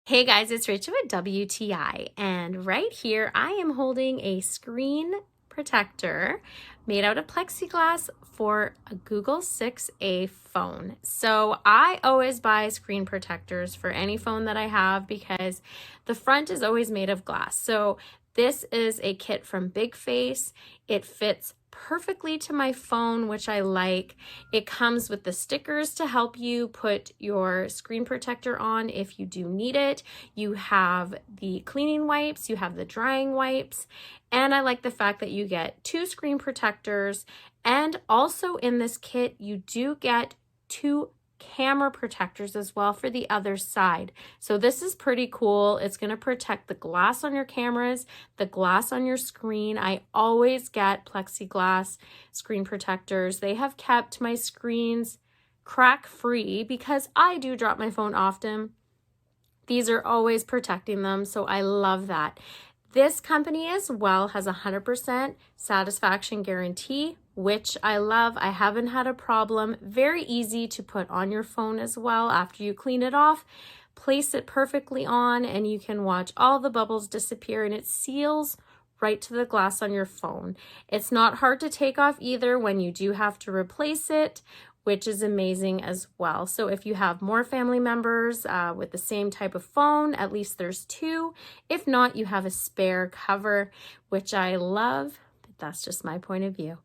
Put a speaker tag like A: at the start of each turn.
A: Hey guys, it's Rachel with WTI, and right here I am holding a screen protector made out of plexiglass for a Google 6A phone. So I always buy screen protectors for any phone that I have because the front is always made of glass. So this is a kit from Big Face. It fits perfectly to my phone, which I like. It comes with the stickers to help you put your screen protector on if you do need it. You have the cleaning wipes, you have the drying wipes, and I like the fact that you get 2 screen protectors, and also in this kit you do get 2 camera protectors as well for the other side. So this is pretty cool. It's going to protect the glass on your cameras, the glass on your screen. I always get plexiglass screen protectors. They have kept my screens crack free because I do drop my phone often. These are always protecting them, so I love that. This company as well has a 100% satisfaction guarantee, which I love. I haven't had a problem. Very easy to put on your phone as well after you clean it off. Place it perfectly on and you can watch all the bubbles disappear, and it seals right to the glass on your phone. It's not hard to take off either when you do have to replace it, which is amazing as well. So if you have more family members with the same type of phone, at least there's 2. If not, you have a spare cover, which I love, but that's just my point of view.